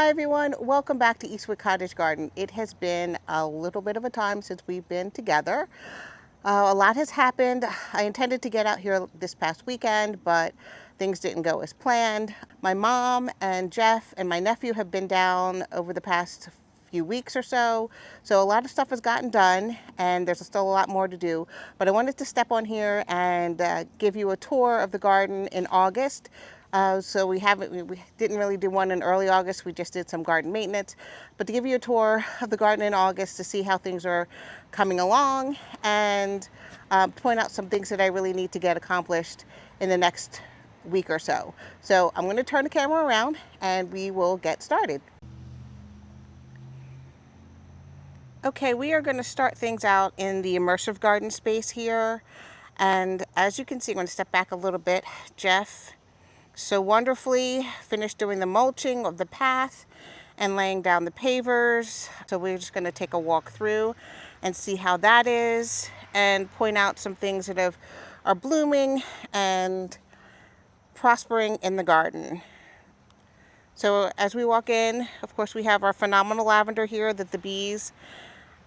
Hi everyone, welcome back to Eastwick Cottage Garden. It has been a little bit of a time since we've been together. A lot has happened. I intended to get out here this past weekend, but things didn't go as planned. My mom and Jeff and my nephew have been down over the past few weeks or so. So a lot of stuff has gotten done and there's still a lot more to do. But I wanted to step on here and give you a tour of the garden in August. So we didn't really do one in early August. We just did some garden maintenance. But to give you a tour of the garden in August to see how things are coming along and point out some things that I really need to get accomplished in the next week or so. So I'm going to turn the camera around and we will get started. Okay, we are going to start things out in the immersive garden space here. And as you can see, I'm going to step back a little bit. Jeff so wonderfully finished doing the mulching of the path and laying down the pavers. So we're just going to take a walk through and see how that is and point out some things that are blooming and prospering in the garden. So as we walk in, of course, we have our phenomenal lavender here that the bees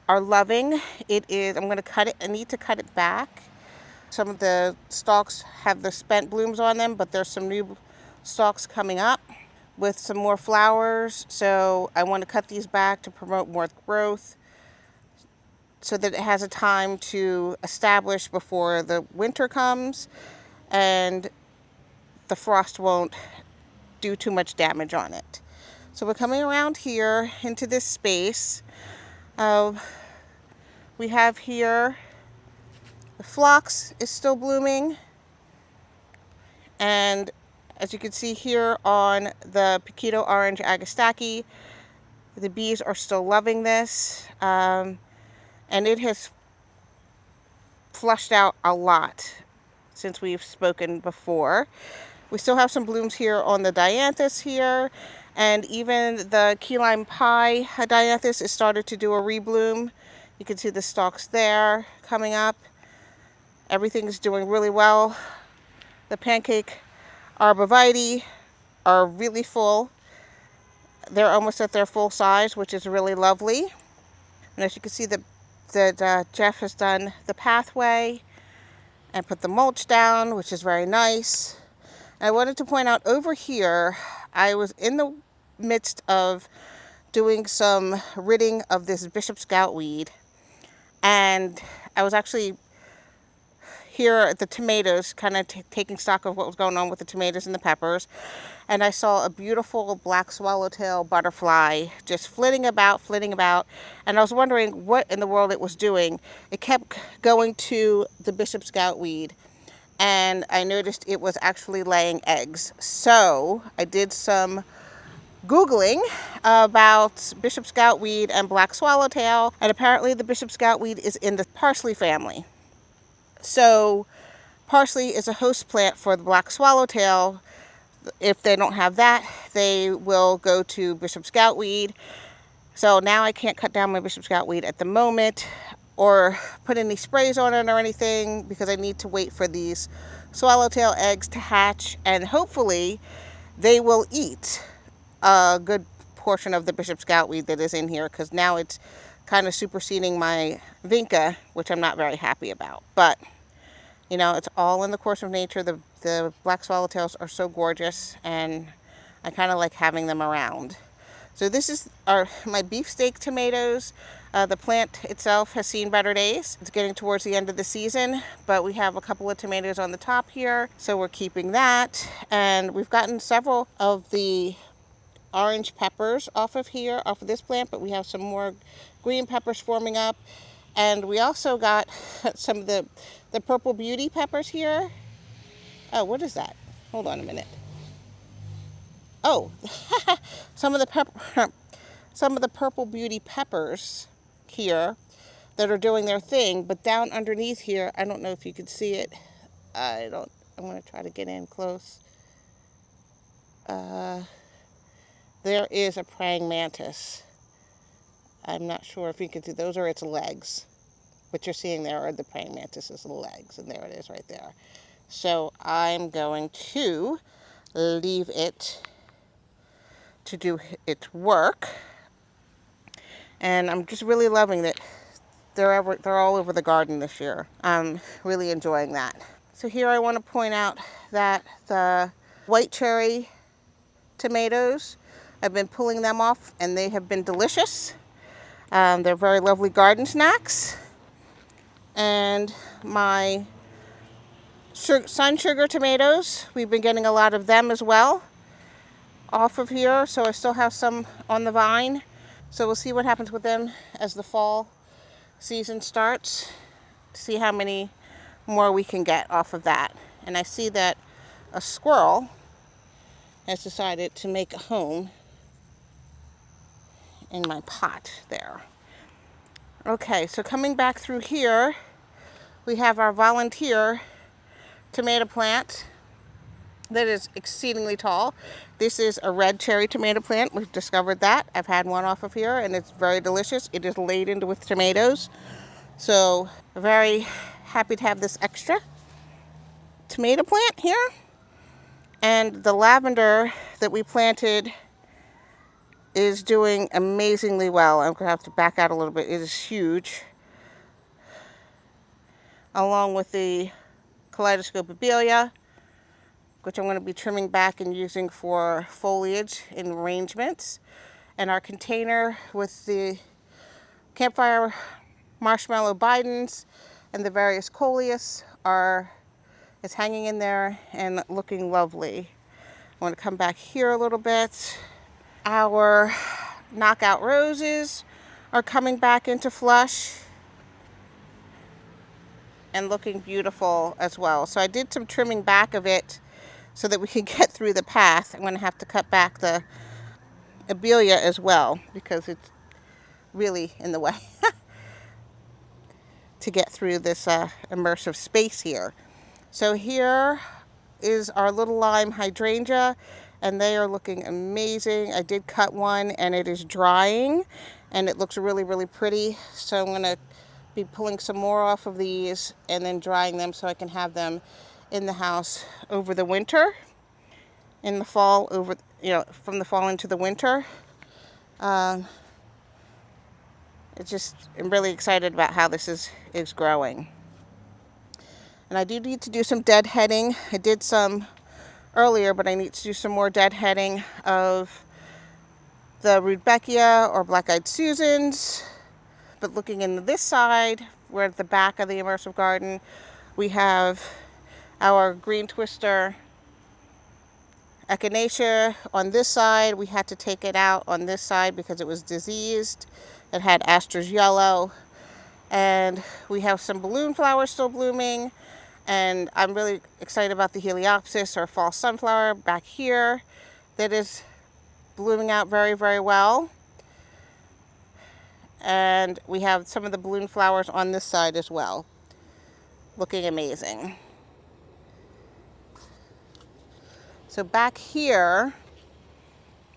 are loving. It is, I'm going to cut it, I need to cut it back. Some of the stalks have the spent blooms on them, but there's some new stalks coming up with some more flowers. So I want to cut these back to promote more growth so that it has a time to establish before the winter comes and the frost won't do too much damage on it. So we're coming around here into this space. We have here the phlox is still blooming, and as you can see here on the Pequito Orange Agastaki, the bees are still loving this, and it has flushed out a lot since we've spoken before. We still have some blooms here on the dianthus here, and even the key lime pie dianthus has started to do a rebloom. You can see the stalks there coming up. Everything's doing really well. The pancake arborvitae are really full. They're almost at their full size, which is really lovely. And as you can see, that Jeff has done the pathway and put the mulch down, which is very nice. And I wanted to point out over here, I was in the midst of doing some ridding of this bishop scout weed, and I was actually here at the tomatoes, kind of taking stock of what was going on with the tomatoes and the peppers, and I saw a beautiful black swallowtail butterfly just flitting about, and I was wondering what in the world it was doing. It kept going to the bishop scout weed, and I noticed it was actually laying eggs. So I did some Googling about bishop scoutweed and black swallowtail, and apparently the bishop scoutweed is in the parsley family. So parsley is a host plant for the black swallowtail. If they don't have that, they will go to bishop scoutweed. So now I can't cut down my bishop scoutweed at the moment or put any sprays on it or anything, because I need to wait for these swallowtail eggs to hatch, and hopefully they will eat a good portion of the bishop scoutweed that is in here, because now it's kind of superseding my vinca, which I'm not very happy about. But you know, it's all in the course of nature. The black swallowtails are so gorgeous, and I kind of like having them around. So this is my beefsteak tomatoes. The plant itself has seen better days. It's getting towards the end of the season, but we have a couple of tomatoes on the top here, so we're keeping that. And we've gotten several of the orange peppers off of this plant, but we have some more green peppers forming up. And we also got some of the purple beauty peppers here. Oh, what is that? Hold on a minute. Oh, some of the purple beauty peppers here that are doing their thing, but down underneath here, I don't know if you can see it. I'm going to try to get in close. There is a praying mantis. I'm not sure if you can see. Those are its legs. What you're seeing there are the praying mantis's legs, and there it is right there. So I'm going to leave it to do its work. And I'm just really loving that they're all over the garden this year. I'm really enjoying that. So here I want to point out that the white cherry tomatoes, I've been pulling them off and they have been delicious. They're very lovely garden snacks. And my sun sugar tomatoes, we've been getting a lot of them as well off of here. So I still have some on the vine. So we'll see what happens with them as the fall season starts, to see how many more we can get off of that. And I see that a squirrel has decided to make a home in my pot there. Okay, so coming back through here, we have our volunteer tomato plant that is exceedingly tall. This is a red cherry tomato plant. We've discovered that. I've had one off of here and it's very delicious. It is laden with tomatoes. So very happy to have this extra tomato plant here. And the lavender that we planted is doing amazingly well. I'm going to have to back out a little bit. It is huge. Along with the kaleidoscope abelia, which I'm going to be trimming back and using for foliage in arrangements. And our container with the campfire marshmallow bidens and the various coleus is hanging in there and looking lovely. I want to come back here a little bit. Our knockout roses are coming back into flush and looking beautiful as well. So I did some trimming back of it so that we can get through the path. I'm going to have to cut back the abelia as well because it's really in the way to get through this immersive space here. So here is our little lime hydrangea, and they are looking amazing. I did cut one and it is drying and it looks really, really pretty. So I'm going to be pulling some more off of these and then drying them so I can have them in the house over the winter. In the fall, from the fall into the winter. I'm really excited about how this is growing. And I do need to do some deadheading. I did some earlier, but I need to do some more deadheading of the Rudbeckia or Black-Eyed Susans. But looking in this side, we're at the back of the immersive garden, we have our green twister echinacea on this side. We had to take it out on this side because it was diseased. It had Astor's yellow. And we have some balloon flowers still blooming. And I'm really excited about the Heliopsis or fall sunflower back here that is blooming out very, very well. And we have some of the balloon flowers on this side as well, looking amazing. So back here,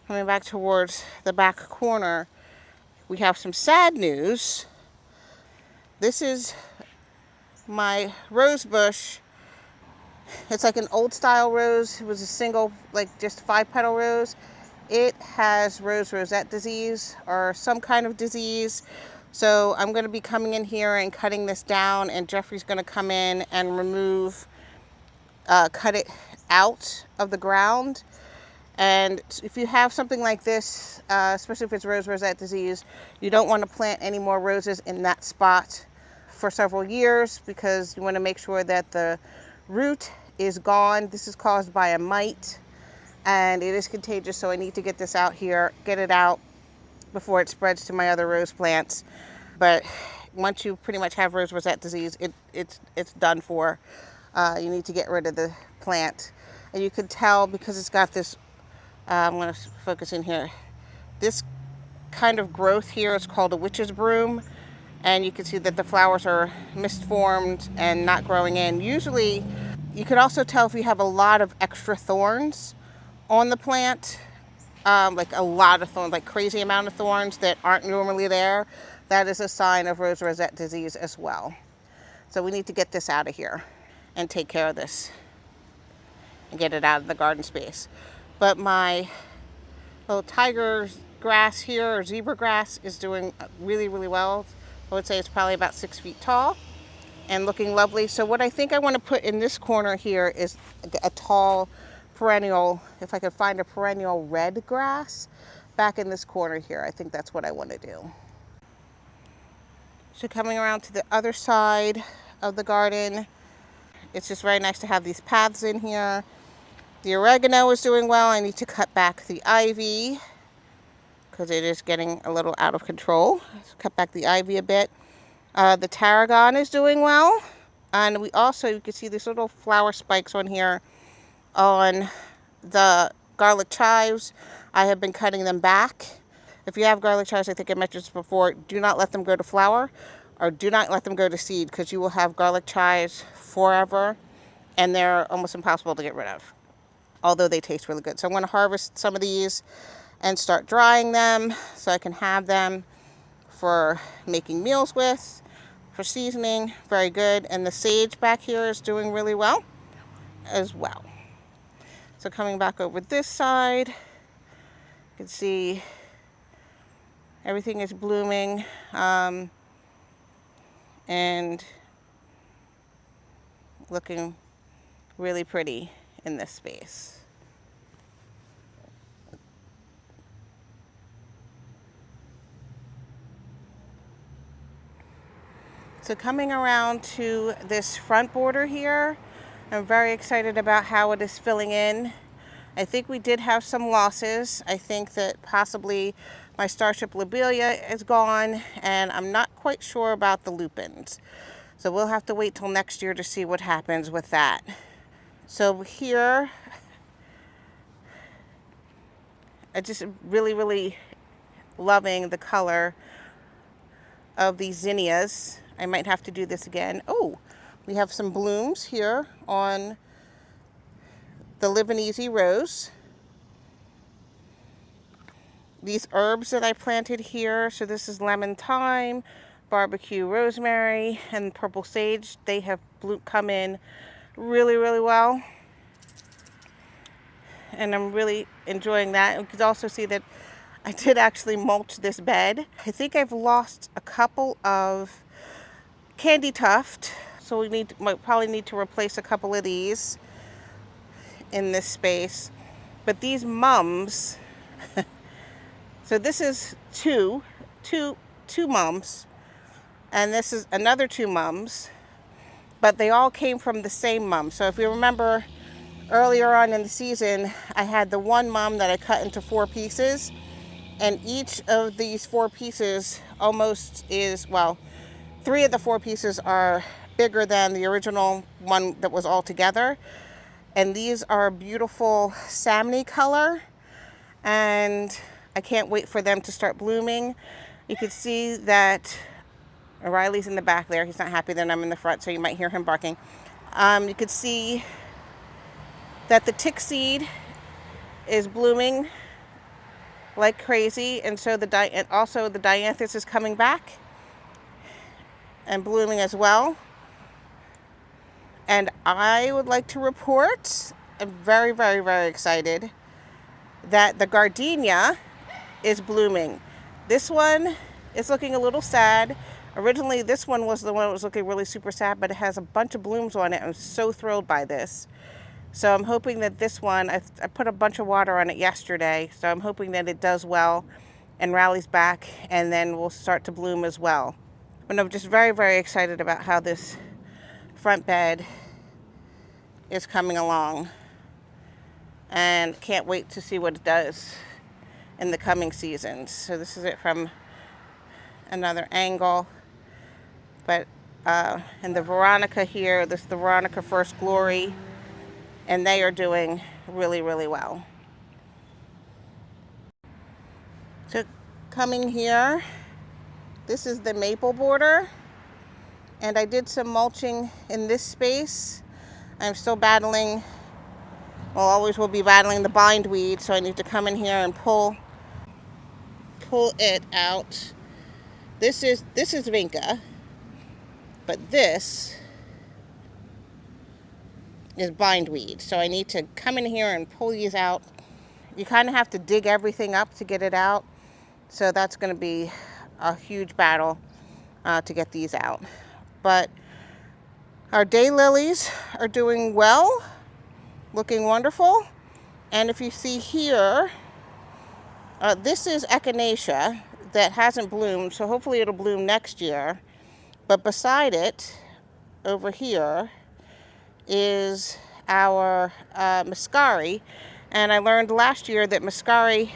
coming back towards the back corner, we have some sad news. This is my rose bush. It's like an old style rose. It was a single, just 5-petal rose. It has rosette disease or some kind of disease. So I'm going to be coming in here and cutting this down, and Jeffrey's going to come in and cut it out of the ground. And if you have something like this, especially if it's rosette disease, you don't want to plant any more roses in that spot for several years because you want to make sure that the root is gone. This is caused by a mite and it is contagious, so I need to get this out here, get it out before it spreads to my other rose plants. But once you pretty much have rosette disease, it's done for. You need to get rid of the plant. And you can tell because it's got this, I'm going to focus in here, this kind of growth here is called a witch's broom. And you can see that the flowers are misformed and not growing in. Usually, you can also tell if you have a lot of extra thorns on the plant, like a lot of thorns, like crazy amount of thorns that aren't normally there. That is a sign of rosette disease as well. So we need to get this out of here and take care of this and get it out of the garden space. But my Little tiger grass here, or zebra grass, is doing really, really well. I would say it's probably about 6 feet tall and looking lovely. So what I think I want to put in this corner here is a tall perennial, if I could find a perennial red grass back in this corner here. I think that's what I want to do. So coming around to the other side of the garden, it's just very nice to have these paths in here. The oregano is doing well. I need to cut back the ivy because it is getting a little out of control. So cut back the ivy a bit. The tarragon is doing well. And we also, you can see these little flower spikes on here on the garlic chives. I have been cutting them back. If you have garlic chives, I think I mentioned this before, do not let them go to flower or do not let them go to seed, because you will have garlic chives forever and they're almost impossible to get rid of, although they taste really good. So I'm going to harvest some of these and start drying them so I can have them for making meals with, for seasoning. Very good. And the sage back here is doing really well as well. So coming back over this side, you can see everything is blooming and looking really pretty in this space. So coming around to this front border here, I'm very excited about how it is filling in. I think we did have some losses. I think that possibly my Starship lobelia is gone, and I'm not quite sure about the lupins. So we'll have to wait till next year to see what happens with that. So here, I just really loving the color of these zinnias. I might have to do this again. Oh, we have some blooms here on the Live and Easy rose. These herbs that I planted here, so this is lemon thyme, barbecue rosemary, and purple sage. They have come in really well, and I'm really enjoying that. You can also see that I did actually mulch this bed. I think I've lost a couple of candy tuft, so we might probably need to replace a couple of these in this space. But these mums, so this is two mums, and this is another 2 mums, but they all came from the same mum. So if you remember earlier on in the season, I had the one mum that I cut into 4 pieces, and each of these 4 pieces almost is, well, 3 of the 4 pieces are bigger than the original one that was all together. And these are beautiful salmony color, and I can't wait for them to start blooming. You can see that Riley's in the back there. He's not happy that I'm in the front, so you might hear him barking. You could see that the tick seed is blooming like crazy, and so also the dianthus is coming back and blooming as well. And I would like to report, I'm very excited, that the gardenia is blooming. This one is looking a little sad. Originally, this one was the one that was looking really super sad, but it has a bunch of blooms on it. I'm so thrilled by this. So I'm hoping that this one, I put a bunch of water on it yesterday, so I'm hoping that it does well and rallies back, and then will start to bloom as well. But I'm just very excited about how this front bed is coming along, and can't wait to see what it does in the coming seasons. So this is it from another angle. But and the Veronica here, this is the Veronica First Glory, and they are doing really well. So coming here, this is the maple border, and I did some mulching in this space. I'm still battling, well, always will be battling the bindweed, so I need to come in here and pull it out. This is vinca, but this is bindweed, so I need to come in here and pull these out you kind of have to dig everything up to get it out. So that's going to be a huge battle to get these out. But our daylilies are doing well, looking wonderful. And if you see here, this is echinacea that hasn't bloomed, so hopefully it'll bloom next year. But beside it, over here, is our muscari. And I learned last year that muscari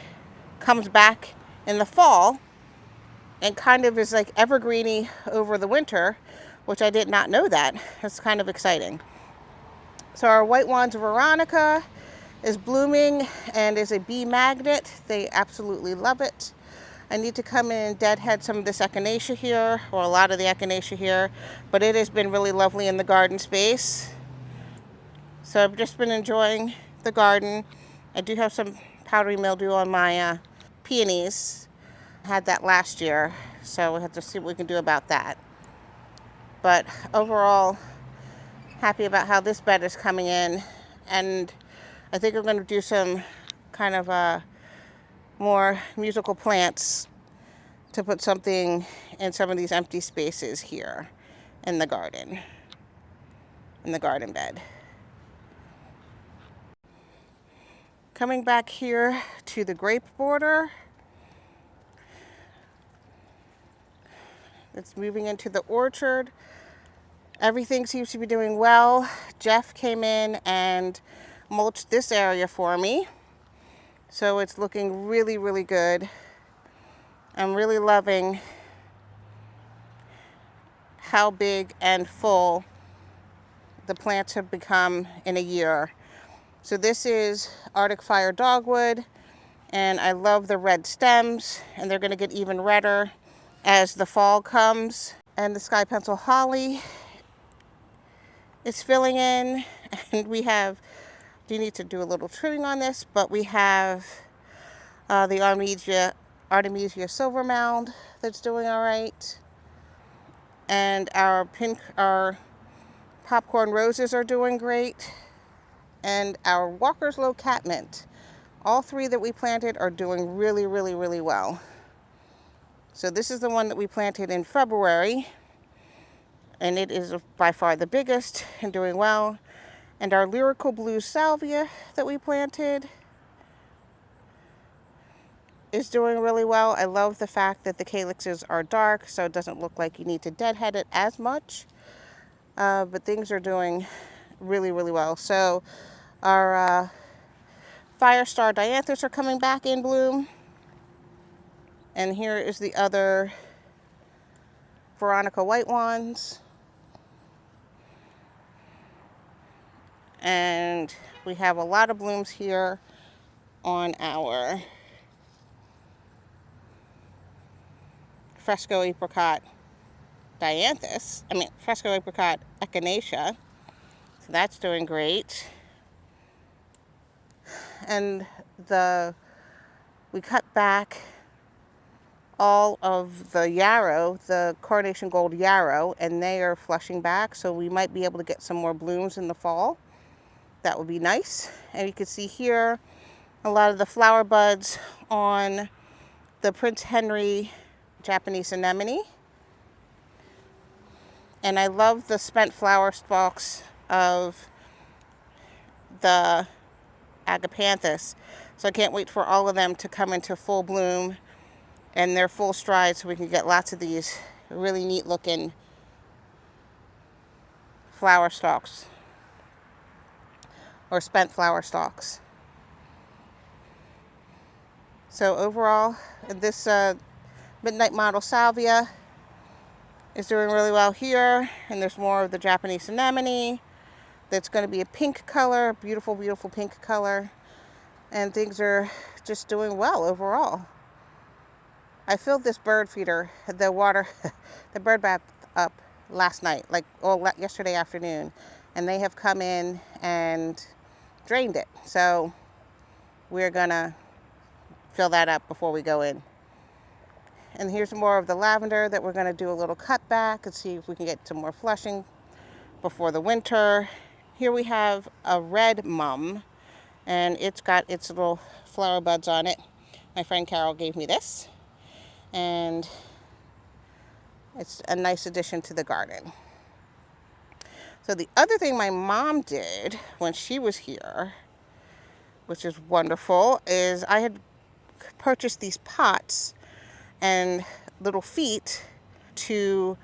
comes back in the fall and kind of is like evergreeny over the winter, which I did not know that. It's kind of exciting. So our white wands veronica is blooming and is a bee magnet. They absolutely love it. I need to come in and deadhead some of this echinacea here, or a lot of the echinacea here, but it has been really lovely in the garden space. So I've just been enjoying the garden. I do have some powdery mildew on my peonies. I had that last year, so we'll have to see what we can do about that. But overall, happy about how this bed is coming in, and I think I'm going to do some kind of more musical plants to put something in some of these empty spaces here in the garden bed. Coming back here to the grape border, it's moving into the orchard. Everything seems to be doing well. Jeff came in and mulched this area for me, so it's looking really, really good. I'm really loving how big and full the plants have become in a year. So this is Arctic Fire Dogwood, and I love the red stems, and they're going to get even redder as the fall comes. And the Sky Pencil Holly is filling in, and we do need to do a little trimming on this, but we have the Artemisia Silver Mound that's doing all right. And our popcorn roses are doing great. And our Walker's Low Catmint, all three that we planted are doing really, really, really well. So this is the one that we planted in February, and it is by far the biggest and doing well. And our Lyrical Blue Salvia that we planted is doing really well. I love the fact that the calyxes are dark, so it doesn't look like you need to deadhead it as much. But things are doing really, really well. So our Firestar Dianthus are coming back in bloom. And here is the other Veronica white wands. And we have a lot of blooms here on our Fresco Apricot Fresco Apricot Echinacea. So that's doing great. And we cut back all of the yarrow, the Coronation Gold yarrow, and they are flushing back, so we might be able to get some more blooms in the fall. That would be nice. And you can see here a lot of the flower buds on the Prince Henry Japanese anemone. And I love the spent flower stalks of the agapanthus. So I can't wait for all of them to come into full bloom and their full stride, so we can get lots of these really neat looking flower stalks, or spent flower stalks. So overall, this Midnight Model Salvia is doing really well here, and there's more of the Japanese anemone that's going to be a pink color, beautiful, beautiful pink color, and things are just doing well overall. I filled this bird feeder, the bird bath up last night, yesterday afternoon, and they have come in and drained it. So we're gonna fill that up before we go in. And here's more of the lavender that we're gonna do a little cut back and see if we can get some more flushing before the winter. Here we have a red mum, and it's got its little flower buds on it. My friend Carol gave me this, and it's a nice addition to the garden. So the other thing my mom did when she was here, which is wonderful, is I had purchased these pots and little feet to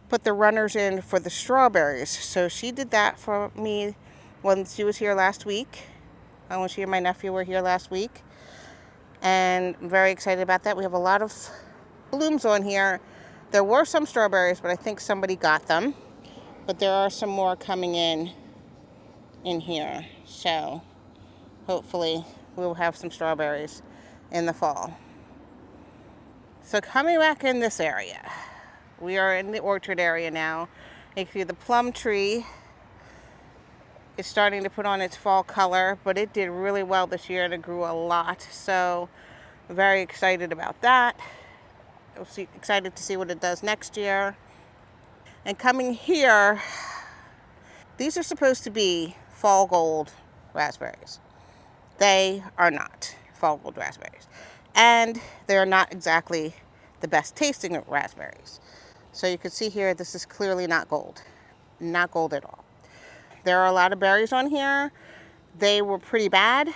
put the runners in for the strawberries. So she did that for me when she was here last week, when she and my nephew were here last week. And I'm very excited about that. We have a lot of blooms on here. There were some strawberries, but I think somebody got them. But there are some more coming in here. So hopefully we'll have some strawberries in the fall. So coming back in this area, we are in the orchard area now. You can see the plum tree is starting to put on its fall color, but it did really well this year and it grew a lot. So very excited about that. Excited to see what it does next year. And coming here, these are supposed to be fall gold raspberries. They are not fall gold raspberries. And they're not exactly the best tasting raspberries. So you can see here, this is clearly not gold. Not gold at all. There are a lot of berries on here. They were pretty bad.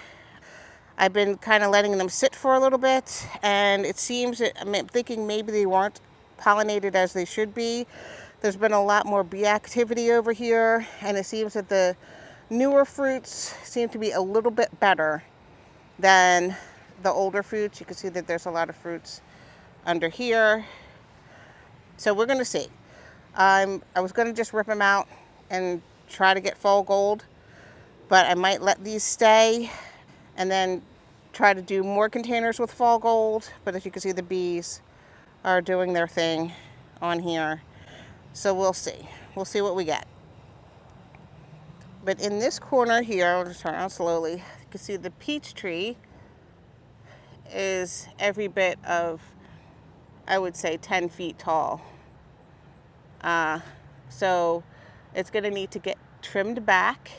I've been kind of letting them sit for a little bit, and it seems that I'm thinking maybe they weren't pollinated as they should be. There's been a lot more bee activity over here, and it seems that the newer fruits seem to be a little bit better than the older fruits. You can see that there's a lot of fruits under here. So we're going to see. I was going to just rip them out and try to get fall gold, but I might let these stay and then try to do more containers with fall gold. But as you can see, the bees are doing their thing on here. So we'll see. We'll see what we get. But in this corner here, I'll just turn around slowly. You can see the peach tree is every bit of, I would say, 10 feet tall. So it's going to need to get trimmed back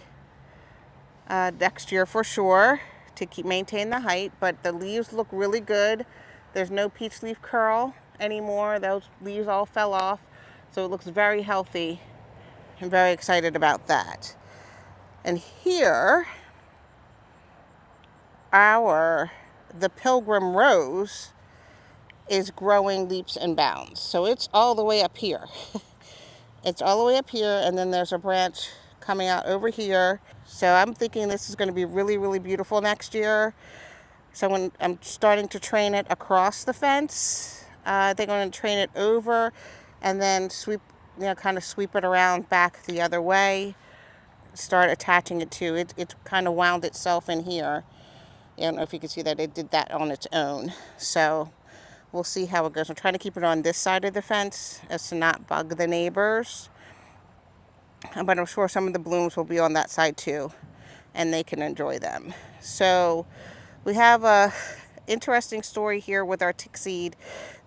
next year for sure to maintain the height. But the leaves look really good. There's no peach leaf curl anymore. Those leaves all fell off. So it looks very healthy. I'm very excited about that. And here, the Pilgrim Rose is growing leaps and bounds. So it's all the way up here. It's all the way up here, and then there's a branch coming out over here. So I'm thinking this is going to be really, really beautiful next year. So when I'm starting to train it across the fence, they're going to train it over and then sweep, kind of sweep it around back the other way. Start attaching it to it. It kind of wound itself in here. I don't know if you can see that it did that on its own. So we'll see how it goes. I'm trying to keep it on this side of the fence as to not bug the neighbors. But I'm sure some of the blooms will be on that side too, and they can enjoy them. So we have a interesting story here with our tick seed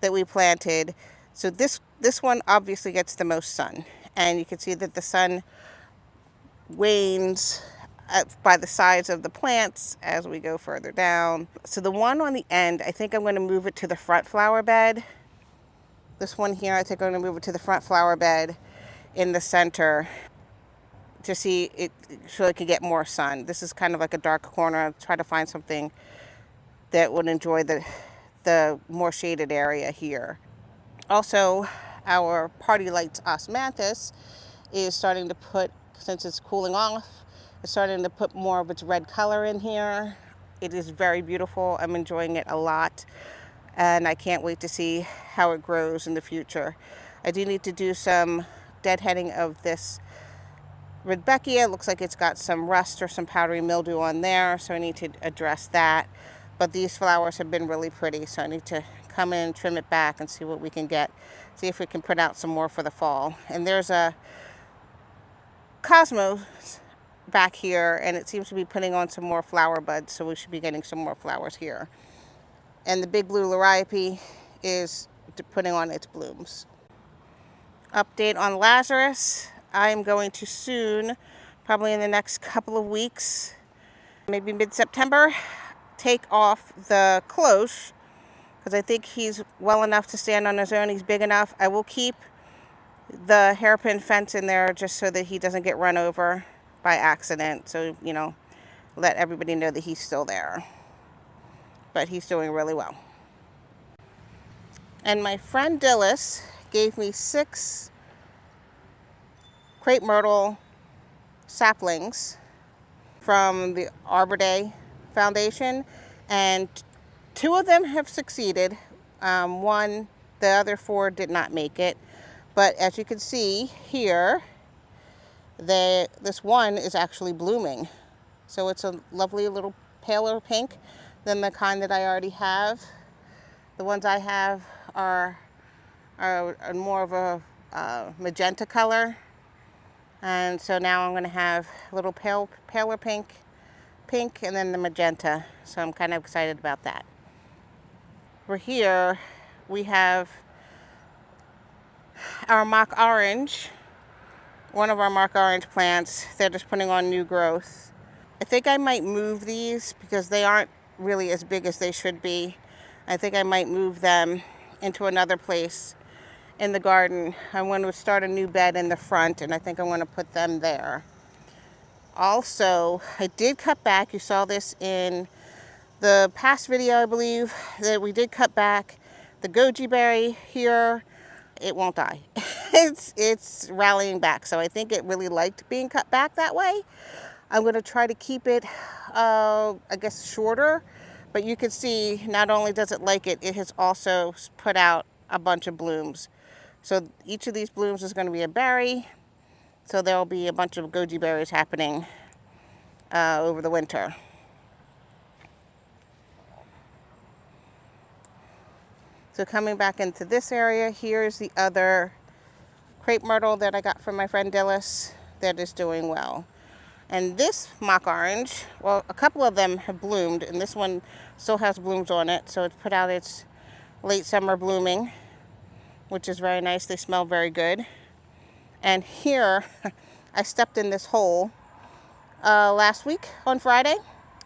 that we planted. So this one obviously gets the most sun, and you can see that the sun wanes by the size of the plants as we go further down. So the one on the end, I think I'm going to move it to the front flower bed. This one here, I think I'm going to move it to the front flower bed in the center to see it so it could get more sun. This is kind of like a dark corner. I'll try to find something that would enjoy the more shaded area here. Also, our Party Lights osmanthus is starting to put, since it's cooling off, it's starting to put more of its red color in here. It is very beautiful. I'm enjoying it a lot, and I can't wait to see how it grows in the future. I do need to do some deadheading of this Rudbeckia. It looks like it's got some rust or some powdery mildew on there, so I need to address that. But these flowers have been really pretty, so I need to come in, trim it back, and see what we can get. See if we can put out some more for the fall. And there's a Cosmos back here, and it seems to be putting on some more flower buds, so we should be getting some more flowers here. And the big blue liriope is putting on its blooms. Update on Lazarus. I am going to soon, probably in the next couple of weeks, maybe mid-September, take off the cloche because I think he's well enough to stand on his own. He's big enough. I will keep the hairpin fence in there just so that he doesn't get run over by accident. So, you know, let everybody know that he's still there. But he's doing really well. And my friend Dillis gave me 6 crepe myrtle saplings from the Arbor Day Foundation, and 2 of them have succeeded. The other 4 did not make it. But as you can see here, this one is actually blooming. So it's a lovely little paler pink than the kind that I already have. The ones I have are more of a magenta color. And so now I'm going to have a little paler pink, and then the magenta. So I'm kind of excited about that. Over here, we have our mock orange, one of our mock orange plants. They're just putting on new growth. I think I might move these because they aren't really as big as they should be. I think I might move them into another place in the garden. I want to start a new bed in the front, and I think I want to put them there. Also, I did cut back. You saw this in the past video, I believe, that we did cut back the goji berry here. It won't die. It's rallying back, so I think it really liked being cut back that way. I'm going to try to keep it, I guess, shorter. But you can see, not only does it like it, it has also put out a bunch of blooms. So each of these blooms is going to be a berry. So there will be a bunch of goji berries happening over the winter. So coming back into this area, here's the other crepe myrtle that I got from my friend Dillis that is doing well. And this mock orange, well, a couple of them have bloomed, and this one still has blooms on it. So it's put out its late summer blooming, which is very nice. They smell very good. And here, I stepped in this hole last week on Friday.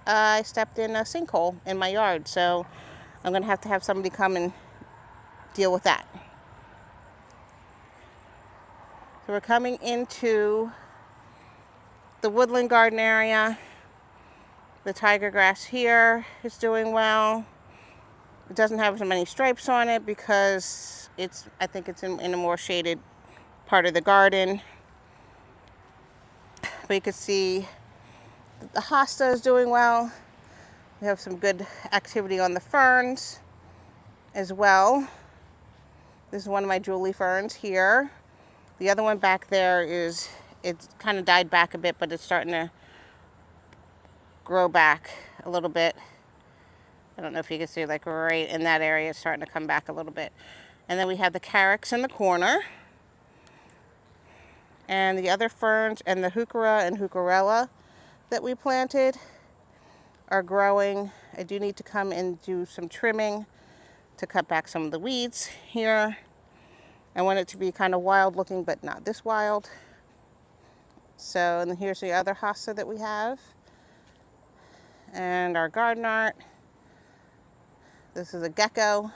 I stepped in a sinkhole in my yard, so I'm going to have somebody come and deal with that. So we're coming into the woodland garden area. The tiger grass here is doing well. It doesn't have as many stripes on it because I think it's in a more shaded part of the garden. But you can see the hosta is doing well. We have some good activity on the ferns as well. This is one of my Julie ferns here. The other one back there it's kind of died back a bit, but it's starting to grow back a little bit. I don't know if you can see, like right in that area, it's starting to come back a little bit. And then we have the carex in the corner. And the other ferns and the heuchera and heucherella that we planted are growing. I do need to come and do some trimming to cut back some of the weeds here. I want it to be kind of wild looking, but not this wild. So, and here's the other hosta that we have. And our garden art. This is a gecko.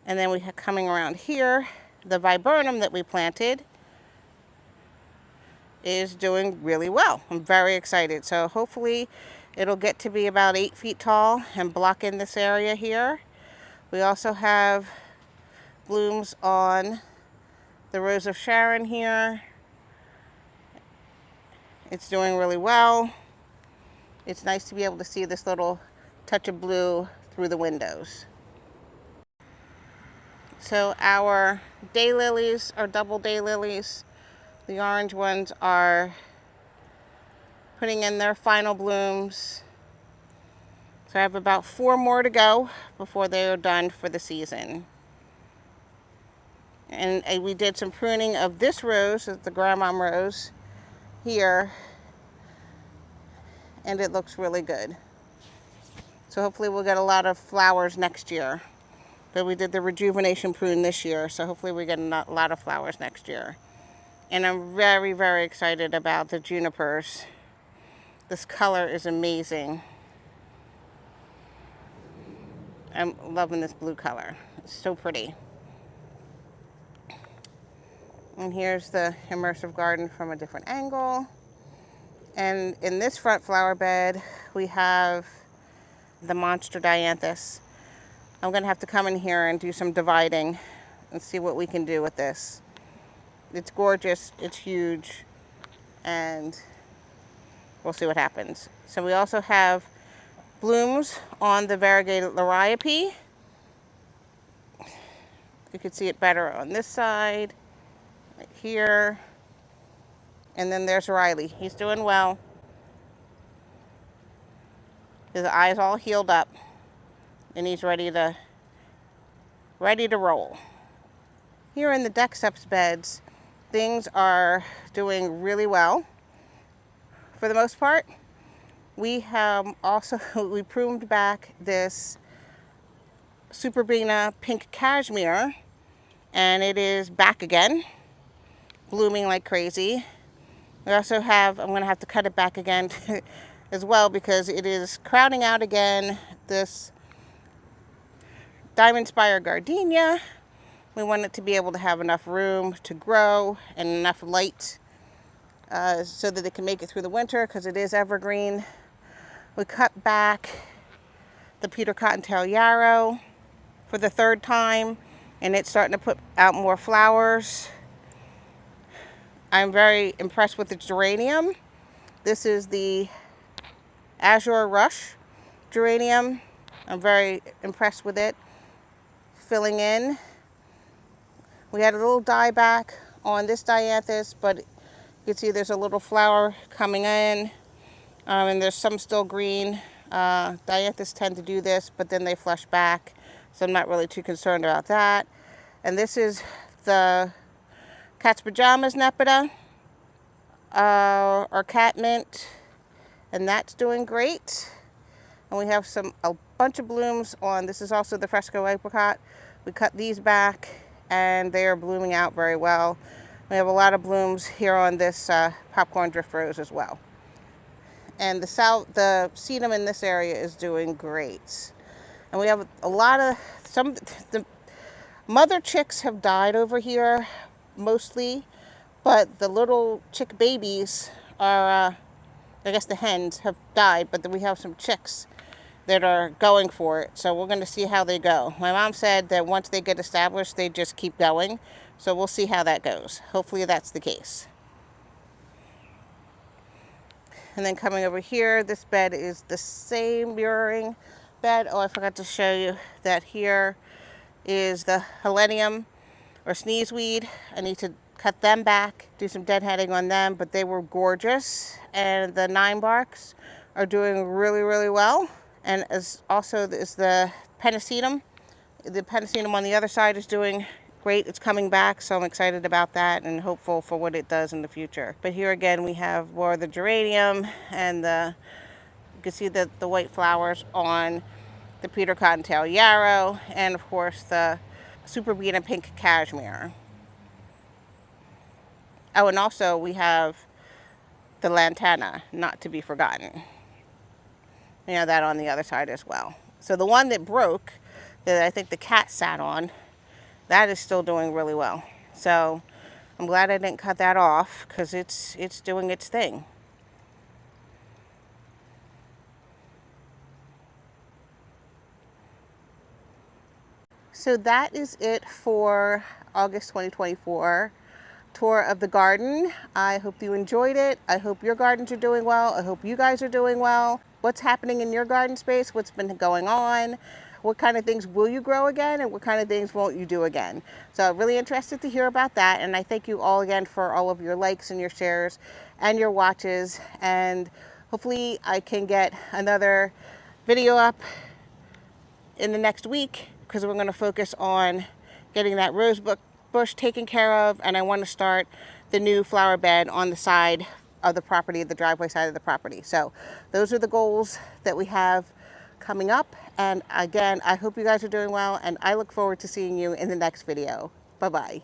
And then we have coming around here, the viburnum that we planted is doing really well. I'm very excited. So hopefully it'll get to be about 8 feet tall and block in this area here. We also have blooms on the Rose of Sharon here. It's doing really well. It's nice to be able to see this little touch of blue through the windows. So our daylilies are double daylilies. The orange ones are putting in their final blooms. So I have about 4 more to go before they are done for the season. And we did some pruning of this rose, the grandmom rose here, and it looks really good. So hopefully we'll get a lot of flowers next year. But we did the rejuvenation prune this year, so hopefully we get a lot of flowers next year. And I'm very, very excited about the junipers. This color is amazing. I'm loving this blue color. It's so pretty. And here's the immersive garden from a different angle. And in this front flower bed, we have the monster dianthus. I'm gonna have to come in here and do some dividing and see what we can do with this. It's gorgeous, it's huge, and we'll see what happens. So we also have blooms on the variegated liriope. You can see it better on this side, right here. And then there's Riley. He's doing well. His eye's all healed up, and he's ready to roll. Here in the Dexeps beds, things are doing really well for the most part. We have also, we pruned back this Superbina pink cashmere, and it is back again, blooming like crazy. We also have, I'm gonna have to cut it back again as well because it is crowding out again this Diamond Spire gardenia. We want it to be able to have enough room to grow and enough light so that it can make it through the winter because it is evergreen. We cut back the Peter Cottontail yarrow for the third time, and it's starting to put out more flowers. I'm very impressed with the geranium. This is the Azure Rush geranium. I'm very impressed with it. Filling in. We had a little dieback on this dianthus, but you can see there's a little flower coming in, and there's some still green. Dianthus tend to do this, but then they flush back, so I'm not really too concerned about that. And this is the Cat's Pajamas Nepeta, or cat mint, and that's doing great. And we have a bunch of blooms on, this is also the Fresco Apricot. We cut these back and they are blooming out very well. We have a lot of blooms here on this popcorn drift rose as well. And the sedum in this area is doing great. And we have a lot of, the mother chicks have died over here mostly, but the little chick babies are, I guess the hens have died, but then we have some chicks that are going for it. So we're going to see how they go. My mom said that once they get established, they just keep going. So we'll see how that goes. Hopefully that's the case. And then coming over here, this bed is the same mirroring bed. Oh, I forgot to show you that here is the helenium or sneezeweed. I need to cut them back, do some deadheading on them, but they were gorgeous. And the 9-barks are doing really, really well. And as also is the pennisetum. The pennisetum on the other side is doing great. It's coming back, so I'm excited about that and hopeful for what it does in the future. But here again, we have more of the geranium and you can see the white flowers on the Peter Cottontail yarrow, and of course the Superbina pink cashmere. Oh, and also we have the lantana, not to be forgotten. You know, that on the other side as well. So the one that broke, that I think the cat sat on, that is still doing really well. So I'm glad I didn't cut that off because it's doing its thing. So that is it for August 2024 tour of the garden. I hope you enjoyed it. I hope your gardens are doing well. I hope you guys are doing well. What's happening in your garden space? What's been going on? What kind of things will you grow again, and what kind of things won't you do again? So I'm really interested to hear about that, and I thank you all again for all of your likes and your shares and your watches, and hopefully I can get another video up in the next week because we're going to focus on getting that rose bush taken care of, and I want to start the new flower bed on the side of the property, the driveway side of the property. So those are the goals that we have coming up, and again, I hope you guys are doing well, and I look forward to seeing you in the next video. Bye-bye.